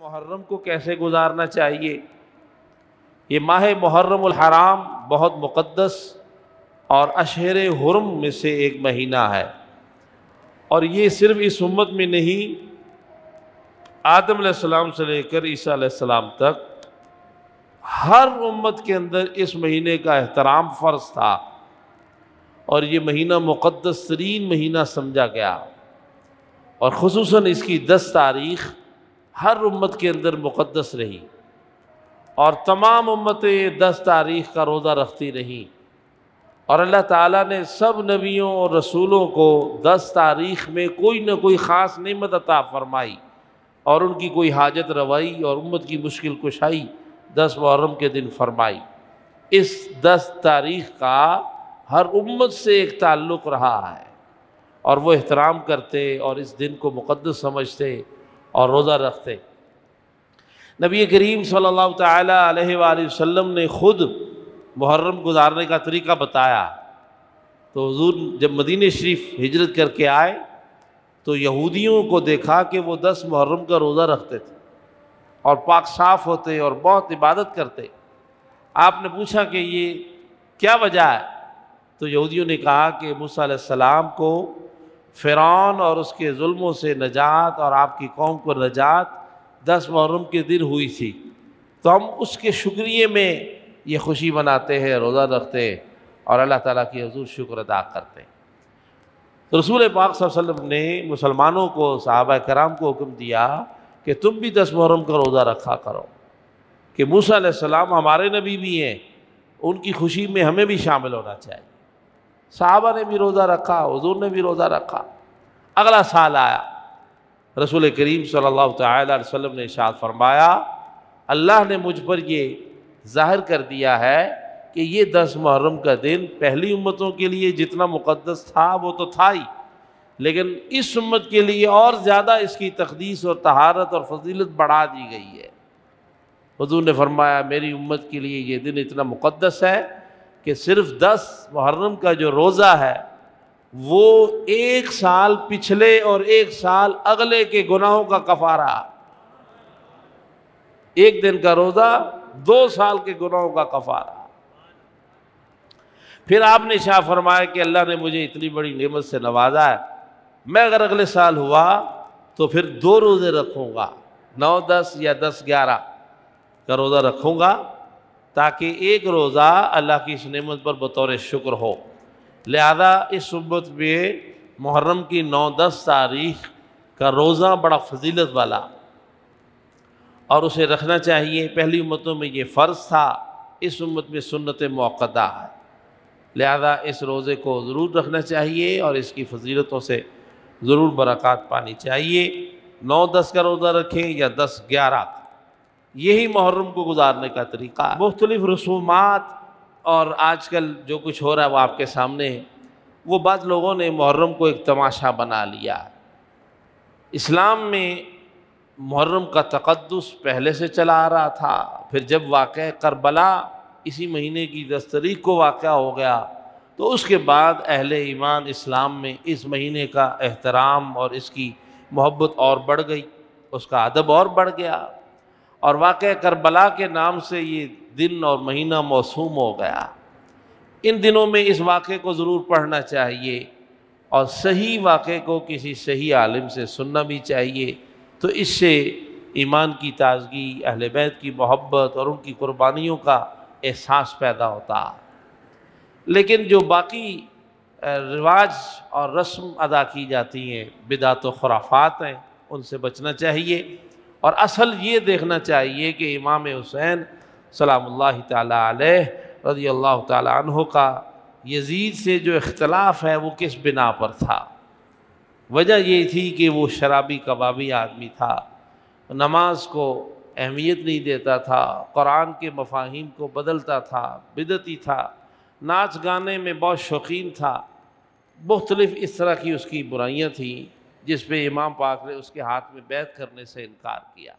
محرم کو کیسے گزارنا چاہیے؟ یہ ماہ محرم الحرام بہت مقدس اور اشہر حرم میں سے ایک مہینہ ہے، اور یہ صرف اس امت میں نہیں، آدم علیہ السلام سے لے کر عیسیٰ علیہ السلام تک ہر امت کے اندر اس مہینے کا احترام فرض تھا، اور یہ مہینہ مقدس ترین مہینہ سمجھا گیا، اور خصوصاً اس کی 10 تاریخ ہر امت کے اندر مقدس رہی، اور تمام امتیں 10 تاریخ کا روزہ رکھتی رہیں، اور اللہ تعالیٰ نے سب نبیوں اور رسولوں کو 10 تاریخ میں کوئی نہ کوئی خاص نعمت عطا فرمائی، اور ان کی کوئی حاجت روائی اور امت کی مشکل کشائی 10 محرم کے دن فرمائی۔ اس 10 تاریخ کا ہر امت سے ایک تعلق رہا ہے، اور وہ احترام کرتے اور اس دن کو مقدس سمجھتے اور روزہ رکھتے۔ نبی کریم صلی اللہ تعالیٰ علیہ وآلہ وسلم نے خود محرم گزارنے کا طریقہ بتایا۔ تو حضور جب مدینہ شریف ہجرت کر کے آئے تو یہودیوں کو دیکھا کہ وہ 10 محرم کا روزہ رکھتے تھے اور پاک صاف ہوتے اور بہت عبادت کرتے۔ آپ نے پوچھا کہ یہ کیا وجہ ہے؟ تو یہودیوں نے کہا کہ موسیٰ علیہ السلام کو فرعون اور اس کے ظلموں سے نجات اور آپ کی قوم کو نجات 10 محرم کے دن ہوئی تھی، تو ہم اس کے شکریے میں یہ خوشی مناتے ہیں، روزہ رکھتے ہیں اور اللہ تعالیٰ کی حضور شکر ادا کرتے ہیں۔ تو رسول پاک صلی اللہ علیہ وسلم نے مسلمانوں کو، صحابہ کرام کو حکم دیا کہ تم بھی 10 محرم کا روزہ رکھا کرو، کہ موسیٰ علیہ السلام ہمارے نبی بھی ہیں، ان کی خوشی میں ہمیں بھی شامل ہونا چاہیے۔ صحابہ نے بھی روزہ رکھا، حضور نے بھی روزہ رکھا۔ اگلا سال آیا، رسول کریم صلی اللہ تعالیٰ علیہ وسلم نے ارشاد فرمایا، اللہ نے مجھ پر یہ ظاہر کر دیا ہے کہ یہ 10 محرم کا دن پہلی امتوں کے لیے جتنا مقدس تھا وہ تو تھا ہی، لیکن اس امت کے لیے اور زیادہ اس کی تقدیس اور طہارت اور فضیلت بڑھا دی گئی ہے۔ حضور نے فرمایا میری امت کے لیے یہ دن اتنا مقدس ہے کہ صرف 10 محرم کا جو روزہ ہے وہ 1 سال پچھلے اور 1 سال اگلے کے گناہوں کا کفارہ، 1 دن کا روزہ 2 سال کے گناہوں کا کفارہ۔ پھر آپ نے ارشاد فرمایا کہ اللہ نے مجھے اتنی بڑی نعمت سے نوازا ہے، میں اگر اگلے سال ہوا تو پھر 2 روزے رکھوں گا، 9 10 یا 10 11 کا روزہ رکھوں گا، تاکہ ایک روزہ اللہ کی اس نعمت پر بطور شکر ہو۔ لہذا اس امت میں محرم کی 9 10 تاریخ کا روزہ بڑا فضیلت والا، اور اسے رکھنا چاہیے۔ پہلی امتوں میں یہ فرض تھا، اس امت میں سنت مؤکدہ ہے، لہذا اس روزے کو ضرور رکھنا چاہیے اور اس کی فضیلتوں سے ضرور برکات پانی چاہیے۔ 9 10 کا روزہ رکھیں یا 10 11، یہی محرم کو گزارنے کا طریقہ ہے۔ مختلف رسومات اور آج کل جو کچھ ہو رہا ہے وہ آپ کے سامنے ہے، وہ بعض لوگوں نے محرم کو ایک تماشا بنا لیا۔ اسلام میں محرم کا تقدس پہلے سے چلا آ رہا تھا، پھر جب واقعہ کربلا اسی مہینے کی 10 تاریخ کو واقعہ ہو گیا تو اس کے بعد اہل ایمان اسلام میں اس مہینے کا احترام اور اس کی محبت اور بڑھ گئی، اس کا ادب اور بڑھ گیا، اور واقعہ کربلا کے نام سے یہ دن اور مہینہ موسوم ہو گیا۔ ان دنوں میں اس واقعے کو ضرور پڑھنا چاہیے، اور صحیح واقعے کو کسی صحیح عالم سے سننا بھی چاہیے، تو اس سے ایمان کی تازگی، اہل بیت کی محبت اور ان کی قربانیوں کا احساس پیدا ہوتا۔ لیکن جو باقی رواج اور رسم ادا کی جاتی ہیں، بدعت و خرافات ہیں، ان سے بچنا چاہیے، اور اصل یہ دیکھنا چاہیے کہ امام حسین سلام اللہ تعالیٰ علیہ رضی اللہ تعالیٰ عنہ کا یزید سے جو اختلاف ہے وہ کس بنا پر تھا۔ وجہ یہ تھی کہ وہ شرابی کبابی آدمی تھا، نماز کو اہمیت نہیں دیتا تھا، قرآن کے مفاہیم کو بدلتا تھا، بدعتی تھا، ناچ گانے میں بہت شوقین تھا، مختلف اس طرح کی اس کی برائیاں تھیں، جس پہ امام پاک نے اس کے ہاتھ میں بیعت کرنے سے انکار کیا۔